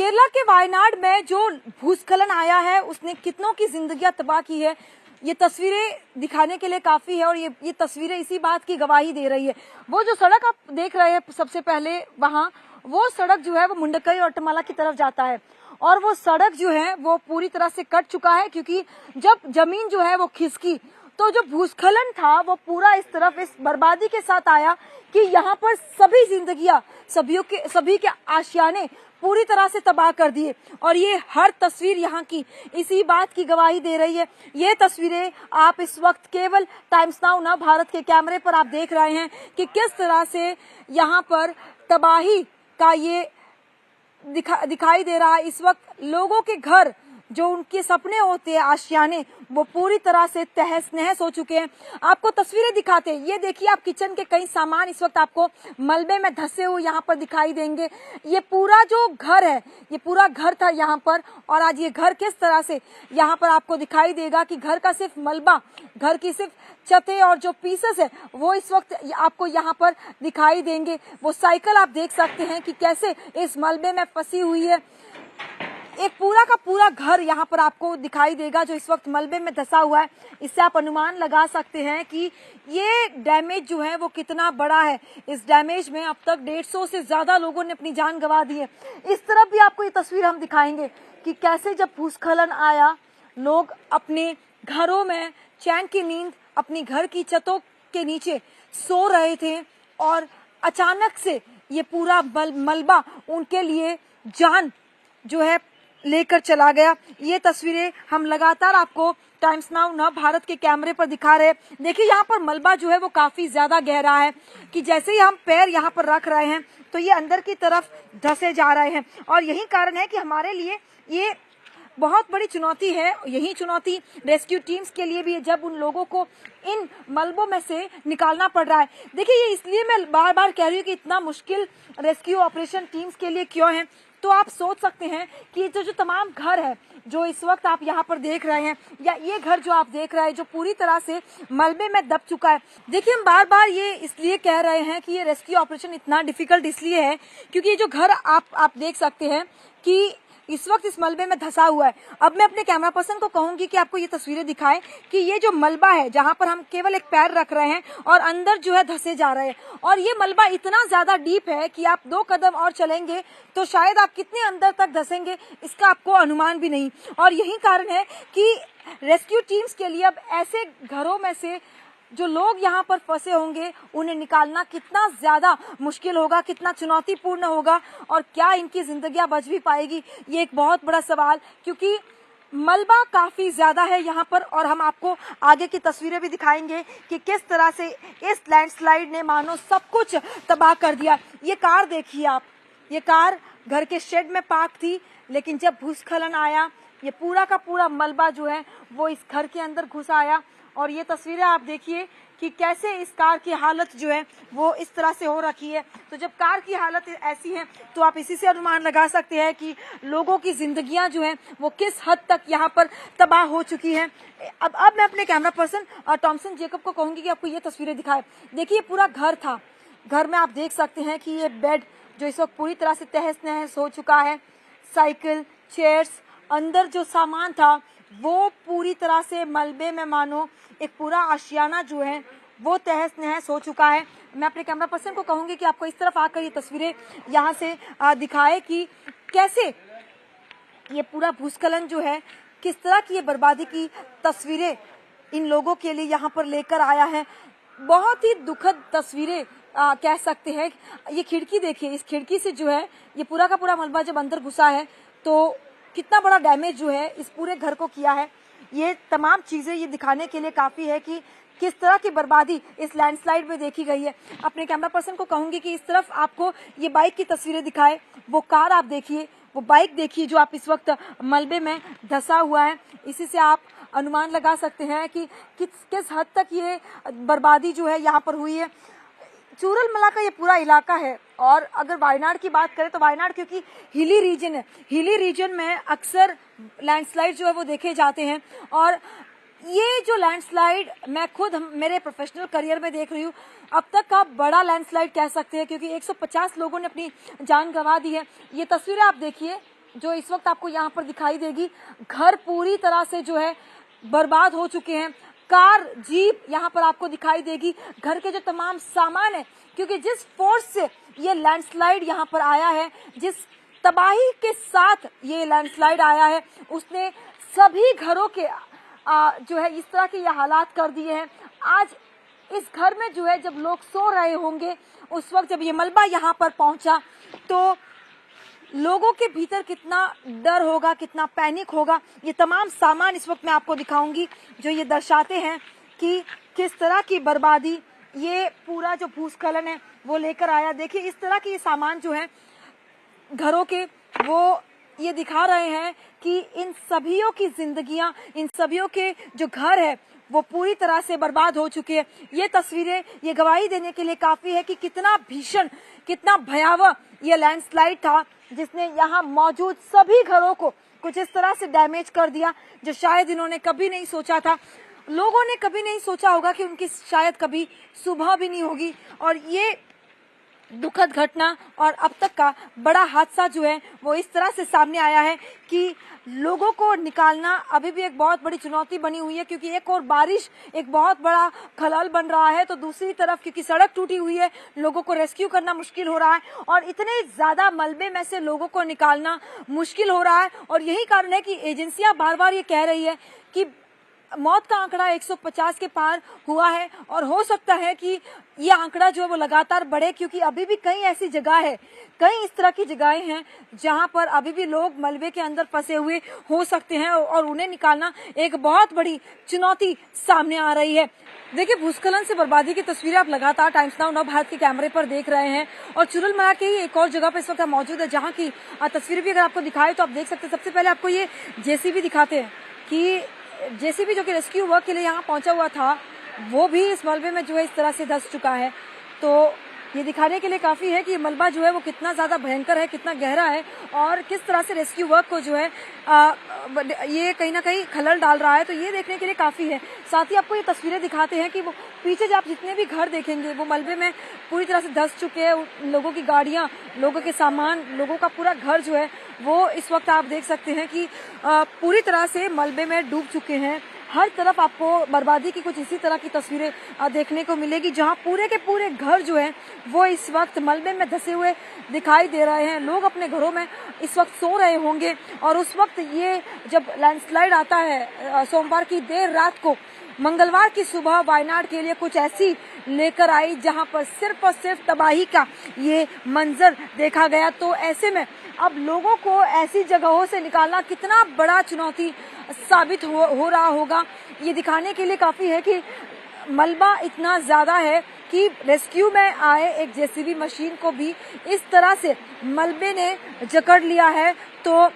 केरला के वायनाड में जो भूस्खलन आया है उसने कितनों की जिंदगियां तबाह की है। ये तस्वीरें दिखाने के लिए काफी है और ये तस्वीरें इसी बात की गवाही दे रही है। वो जो सड़क आप देख रहे हैं सबसे पहले वहाँ, वो सड़क जो है वो मुंडकई और टमाला की तरफ जाता है और वो सड़क जो है वो पूरी तरह से कट चुका है, क्योंकि जब जमीन जो है वो खिसकी तो जो भूस्खलन था वो पूरा इस तरफ इस बर्बादी के साथ आया कि यहाँ पर सभी जिंदगियां, सभी के आशियाने पूरी तरह से तबाह कर दिए। और ये हर तस्वीर यहाँ की इसी बात की गवाही दे रही है। ये तस्वीरें आप इस वक्त केवल टाइम्स नाउ ना भारत के कैमरे पर आप देख रहे हैं कि किस तरह से यहाँ पर तबाही का ये दिखाई दे रहा है। इस वक्त लोगों के घर, जो उनके सपने होते हैं, आशियाने, वो पूरी तरह से तहस नहस हो चुके हैं। आपको तस्वीरें दिखाते हैं, ये देखिए आप किचन के कई सामान इस वक्त आपको मलबे में धंसे हुए यहाँ पर दिखाई देंगे। ये पूरा जो घर है, ये पूरा घर था यहाँ पर, और आज ये घर किस तरह से यहाँ पर आपको दिखाई देगा कि घर का सिर्फ मलबा, घर की सिर्फ छतें और जो पीसेस है वो इस वक्त आपको यहाँ पर दिखाई देंगे। वो साइकिल आप देख सकते हैं कि कैसे इस मलबे में फंसी हुई है। एक पूरा का पूरा घर यहाँ पर आपको दिखाई देगा जो इस वक्त मलबे में धंसा हुआ है। इससे आप अनुमान लगा सकते हैं कि ये डैमेज जो है वो कितना बड़ा है। इस डैमेज में अब तक 150 से ज्यादा लोगों ने अपनी जान गंवा दी है। इस तरफ भी आपको ये तस्वीर हम दिखाएंगे कि कैसे जब भूस्खलन आया, लोग अपने घरों में चैन की नींद अपनी घर की छतों के नीचे सो रहे थे और अचानक से ये पूरा मलबा उनके लिए जान जो है लेकर चला गया। ये तस्वीरें हम लगातार आपको टाइम्स नाउ ना भारत के कैमरे पर दिखा रहे हैं। देखिए यहाँ पर मलबा जो है वो काफी ज्यादा गहरा है कि जैसे ही हम पैर यहाँ पर रख रहे हैं तो ये अंदर की तरफ धंसे जा रहे हैं। और यही कारण है कि हमारे लिए ये बहुत बड़ी चुनौती है। यही चुनौती रेस्क्यू टीम्स के लिए भी है, जब उन लोगों को इन मलबों में से निकालना पड़ रहा है। देखिए ये इसलिए मैं बार बार कह रही हूँ कि इतना मुश्किल रेस्क्यू ऑपरेशन टीम्स के लिए क्यों है। तो आप सोच सकते हैं कि जो तमाम घर है जो इस वक्त आप यहाँ पर देख रहे हैं, या ये घर जो आप देख रहे हैं जो पूरी तरह से मलबे में दब चुका है। देखिए हम बार बार ये इसलिए कह रहे हैं कि ये रेस्क्यू ऑपरेशन इतना डिफिकल्ट इसलिए है क्योंकि ये जो घर आप देख सकते हैं कि इस वक्त इस मलबे में धंसा हुआ है। अब मैं अपने कैमरा पर्सन को कहूंगी कि आपको ये तस्वीरें दिखाएं कि ये जो मलबा है जहां पर हम केवल एक पैर रख रहे हैं और अंदर जो है धंसे जा रहे हैं, और ये मलबा इतना ज्यादा डीप है कि आप 2 कदम और चलेंगे तो शायद आप कितने अंदर तक धंसेंगे इसका आपको अनुमान भी नहीं। और यही कारण है कि रेस्क्यू टीम्स के लिए अब ऐसे घरों में से जो लोग यहाँ पर फंसे होंगे उन्हें निकालना कितना ज्यादा मुश्किल होगा, कितना चुनौतीपूर्ण होगा, और क्या इनकी जिंदगियां बच भी पाएगी, ये एक बहुत बड़ा सवाल। क्योंकि मलबा काफी ज्यादा है यहाँ पर, और हम आपको आगे की तस्वीरें भी दिखाएंगे कि किस तरह से इस लैंडस्लाइड ने मानो सब कुछ तबाह कर दिया। ये कार देखिए आप, ये कार घर के शेड में पार्क थी, लेकिन जब भूस्खलन आया ये पूरा का पूरा मलबा जो है वो इस घर के अंदर घुस आया। और ये तस्वीरें आप देखिए कि कैसे इस कार की हालत जो है वो इस तरह से हो रखी है। तो जब कार की हालत ऐसी है तो आप इसी से अनुमान लगा सकते हैं कि लोगों की जिंदगियां जो हैं वो किस हद तक यहाँ पर तबाह हो चुकी हैं। अब मैं अपने कैमरा पर्सन टॉमसन जेकब को कहूंगी कि आपको ये तस्वीरें दिखाए। देखिए पूरा घर था, घर में आप देख सकते हैं कि ये बेड जो इस वक्त पूरी तरह से तहस नहस हो चुका है। साइकिल, चेयर्स, अंदर जो सामान था वो पूरी तरह से मलबे में मानो एक पूरा आशियाना जो है वो तहस नहस हो चुका है। मैं अपने कैमरा पर्सन को कहूंगी कि आपको इस तरफ आकर ये तस्वीरें यहाँ से दिखाए कि कैसे ये पूरा भूस्खलन जो है किस तरह की ये बर्बादी की तस्वीरें इन लोगों के लिए यहाँ पर लेकर आया है। बहुत ही दुखद तस्वीरें कह सकते हैं। ये खिड़की देखिए, इस खिड़की से जो है ये पूरा का पूरा मलबा जब अंदर घुसा है तो कितना बड़ा डैमेज जो है इस पूरे घर को किया है। ये तमाम चीजें ये दिखाने के लिए काफी है कि किस तरह की बर्बादी इस लैंडस्लाइड में देखी गई है। अपने कैमरा पर्सन को कहूंगी कि इस तरफ आपको ये बाइक की तस्वीरें दिखाए। वो कार आप देखिए, वो बाइक देखिए जो आप इस वक्त मलबे में धंसा हुआ है। इसी से आप अनुमान लगा सकते हैं कि किस हद तक ये बर्बादी जो है यहाँ पर हुई है। चूरलमला का ये पूरा इलाका है, और अगर वायनाड की बात करें तो वायनाड क्योंकि हिली रीजन है, हिली रीजन में अक्सर लैंडस्लाइड जो है वो देखे जाते हैं। और ये जो लैंडस्लाइड मैं खुद मेरे प्रोफेशनल करियर में देख रही हूँ, अब तक का बड़ा लैंडस्लाइड कह सकते हैं क्योंकि 150 लोगों ने अपनी जान गंवा दी है। ये तस्वीरें आप देखिए, जो इस वक्त आपको यहाँ पर दिखाई देगी, घर पूरी तरह से जो है बर्बाद हो चुके हैं। कार, जीप यहाँ पर आपको दिखाई देगी, घर के जो तमाम सामान है, क्योंकि जिस फोर्स से ये लैंडस्लाइड यहाँ पर आया है, जिस तबाही के साथ ये लैंडस्लाइड आया है, उसने सभी घरों के जो है इस तरह के ये हालात कर दिए हैं। आज इस घर में जो है जब लोग सो रहे होंगे, उस वक्त जब ये मलबा यहाँ पर पहुंचा तो लोगों के भीतर कितना डर होगा, कितना पैनिक होगा। ये तमाम सामान इस वक्त मैं आपको दिखाऊंगी जो ये दर्शाते हैं कि किस तरह की बर्बादी ये पूरा जो भूस्खलन है वो लेकर आया। देखिए इस तरह के ये सामान जो है घरों के, वो ये दिखा रहे हैं कि इन सभियों की जिंदगियां, इन सभियों के जो घर है वो पूरी तरह से बर्बाद हो चुके हैं। ये तस्वीरें ये गवाही देने के लिए काफी है कि कितना भीषण, कितना भयावह ये लैंडस्लाइड था, जिसने यहाँ मौजूद सभी घरों को कुछ इस तरह से डैमेज कर दिया जो शायद इन्होंने कभी नहीं सोचा था। लोगों ने कभी नहीं सोचा होगा कि उनकी शायद कभी सुबह भी नहीं होगी। और ये दुखद घटना और अब तक का बड़ा हादसा जो है वो इस तरह से सामने आया है कि लोगों को निकालना अभी भी एक बहुत बड़ी चुनौती बनी हुई है, क्योंकि एक और बारिश एक बहुत बड़ा खलल बन रहा है, तो दूसरी तरफ क्योंकि सड़क टूटी हुई है, लोगों को रेस्क्यू करना मुश्किल हो रहा है और इतने ज्यादा मलबे में से लोगों को निकालना मुश्किल हो रहा है। और यही कारण है कि एजेंसियां बार बार ये कह रही है कि मौत का आंकड़ा 150 के पार हुआ है और हो सकता है कि ये आंकड़ा जो है वो लगातार बढ़े, क्योंकि अभी भी कई ऐसी जगह है, कई इस तरह की जगहें हैं जहां पर अभी भी लोग मलबे के अंदर फंसे हुए हो सकते हैं और उन्हें निकालना एक बहुत बड़ी चुनौती सामने आ रही है। देखिए भूस्खलन से बर्बादी की तस्वीरें आप लगातार टाइम्स नाउ भारत के कैमरे पर देख रहे हैं और चुरलमला के ही एक और जगह पर इस वक्त मौजूद है, जहाँ की तस्वीरें भी अगर आपको दिखाए तो आप देख सकते हैं। सबसे पहले आपको ये जेसीबी दिखाते हैं कि जेसीबी जो कि रेस्क्यू वर्क के लिए यहाँ पहुंचा हुआ था, वो भी इस मलबे में जो है इस तरह से धंस चुका है। तो ये दिखाने के लिए काफी है कि ये मलबा जो है वो कितना ज्यादा भयंकर है, कितना गहरा है और किस तरह से रेस्क्यू वर्क को जो है ये कहीं ना कहीं खलल डाल रहा है। तो ये देखने के लिए काफी है। साथ ही आपको ये तस्वीरें दिखाते हैं कि वो पीछे आप जितने भी घर देखेंगे वो मलबे में पूरी तरह से धंस चुके हैं। लोगों की गाड़ियां, लोगों के सामान, लोगों का पूरा घर जो है वो इस वक्त आप देख सकते हैं कि पूरी तरह से मलबे में डूब चुके हैं। हर तरफ आपको बर्बादी की कुछ इसी तरह की तस्वीरें देखने को मिलेगी, जहां पूरे के पूरे घर जो है वो इस वक्त मलबे में धंसे हुए दिखाई दे रहे हैं। लोग अपने घरों में इस वक्त सो रहे होंगे और उस वक्त ये जब लैंडस्लाइड आता है सोमवार की देर रात को, मंगलवार की सुबह वायनाड के लिए कुछ ऐसी लेकर आई जहां पर सिर्फ और सिर्फ तबाही का ये मंजर देखा गया। तो ऐसे में अब लोगों को ऐसी जगहों से निकालना कितना बड़ा चुनौती साबित हो रहा होगा, ये दिखाने के लिए काफी है कि मलबा इतना ज्यादा है कि रेस्क्यू में आए एक जेसीबी मशीन को भी इस तरह से मलबे ने जकड़ लिया है। तो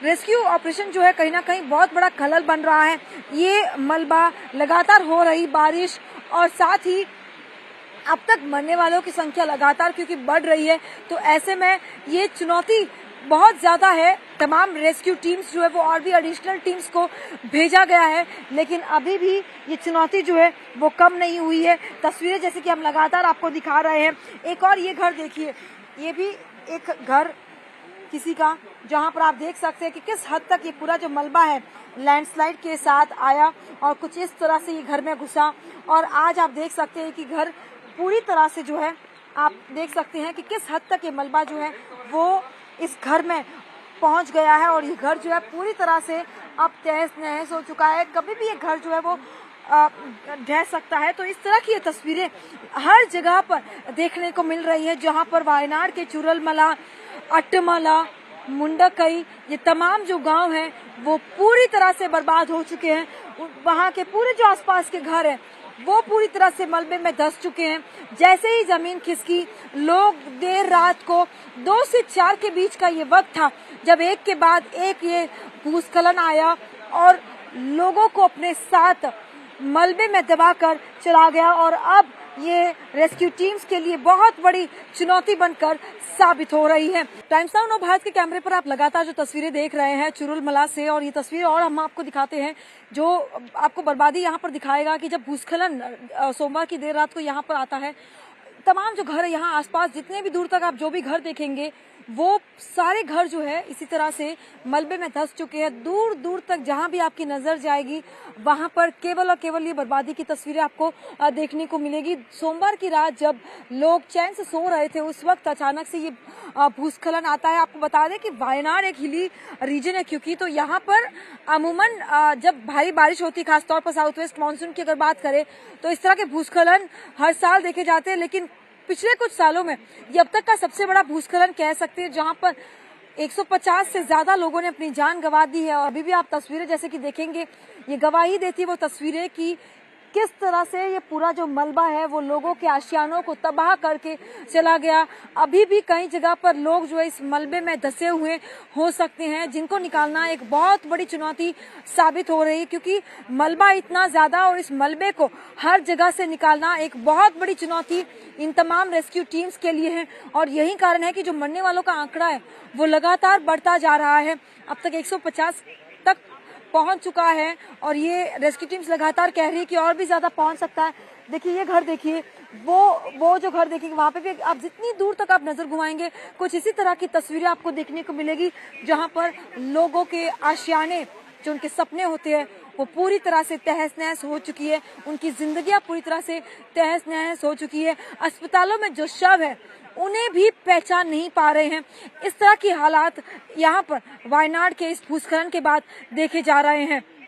रेस्क्यू ऑपरेशन जो है कहीं ना कहीं बहुत बड़ा खलल बन रहा है। ये मलबा लगातार हो रही बारिश और साथ ही अब तक मरने वालों की संख्या लगातार क्योंकि बढ़ रही है, तो ऐसे में ये चुनौती बहुत ज्यादा है। तमाम रेस्क्यू टीम्स जो है वो और भी एडिशनल टीम्स को भेजा गया है, लेकिन अभी भी ये चुनौती जो है वो कम नहीं हुई है। तस्वीरें जैसे कि हम लगातार आपको दिखा रहे हैं। एक और ये घर देखिए, ये भी एक घर किसी का, जहां पर आप देख सकते हैं कि किस हद तक ये पूरा जो मलबा है लैंडस्लाइड के साथ आया और कुछ इस तरह से ये घर में घुसा। और आज आप देख सकते हैं कि घर पूरी तरह से जो है आप देख सकते हैं कि किस हद तक ये मलबा जो है वो इस घर में पहुंच गया है और ये घर जो है पूरी तरह से अब तहस नहस हो चुका है। कभी भी ये घर जो है वो ढह सकता है। तो इस तरह की ये तस्वीरें हर जगह पर देखने को मिल रही है, जहां पर वायनाड के चुरलमला, अट्टमला, मुंडकई, ये तमाम जो गांव हैं वो पूरी तरह से बर्बाद हो चुके हैं। वहां के पूरे जो आसपास के घर हैं वो पूरी तरह से मलबे में धंस चुके हैं। जैसे ही जमीन खिसकी, लोग देर रात को 2 से 4 के बीच का ये वक्त था जब एक के बाद एक ये भूस्खलन आया और लोगों को अपने साथ मलबे में दबाकर चला गया और अब ये रेस्क्यू टीम्स के लिए बहुत बड़ी चुनौती बनकर साबित हो रही है। टाइम्स नाउ भारत के कैमरे पर आप लगातार जो तस्वीरें देख रहे हैं चुरलमला से, और ये तस्वीर और हम आपको दिखाते हैं जो आपको बर्बादी यहाँ पर दिखाएगा कि जब भूस्खलन सोमवार की देर रात को यहाँ पर आता है, तमाम जो घर है यहाँ आसपास जितने भी दूर तक आप जो भी घर देखेंगे वो सारे घर जो है इसी तरह से मलबे में धंस चुके हैं। दूर दूर तक जहां भी आपकी नजर जाएगी वहां पर केवल और केवल ये बर्बादी की तस्वीरें आपको देखने को मिलेगी। सोमवार की रात जब लोग चैन से सो रहे थे उस वक्त अचानक से ये भूस्खलन आता है। आपको बता दें कि वायनाड एक हिली रीजन है, क्योंकि तो यहाँ पर अमूमन जब भारी बारिश होती है, खासतौर पर साउथ वेस्ट मानसून की अगर बात करें तो इस तरह के भूस्खलन हर साल देखे जाते हैं। लेकिन पिछले कुछ सालों में ये अब तक का सबसे बड़ा भूस्खलन कह सकते हैं, जहां पर 150 से ज्यादा लोगों ने अपनी जान गंवा दी है। और अभी भी आप तस्वीरें जैसे कि देखेंगे, ये गवाही देती है वो तस्वीरें कि किस तरह से ये पूरा जो मलबा है वो लोगों के आशियानों को तबाह करके चला गया। अभी भी कई जगह पर लोग जो है इस मलबे में धंसे हुए हो सकते हैं, जिनको निकालना एक बहुत बड़ी चुनौती साबित हो रही है, क्योंकि मलबा इतना ज्यादा और इस मलबे को हर जगह से निकालना एक बहुत बड़ी चुनौती इन तमाम रेस्क्यू टीम्स के लिए है। और यही कारण है कि जो मरने वालों का आंकड़ा है वो लगातार बढ़ता जा रहा है। अब तक 150 तक पहुंच चुका है और ये रेस्क्यू टीम्स लगातार कह रही है कि और भी ज्यादा पहुंच सकता है। देखिए ये घर देखिए, वो जो घर देखेंगे वहां पे भी आप जितनी दूर तक आप नजर घुमाएंगे कुछ इसी तरह की तस्वीरें आपको देखने को मिलेगी, जहां पर लोगों के आशियाने, जो उनके सपने होते हैं, वो पूरी तरह से तहस नहस हो चुकी है। उनकी जिंदगियां पूरी तरह से तहस नहस हो चुकी है। अस्पतालों में जो शव है उन्हें भी पहचान नहीं पा रहे हैं। इस तरह की हालात यहाँ पर वायनाड के इस भूस्खलन के बाद देखे जा रहे हैं।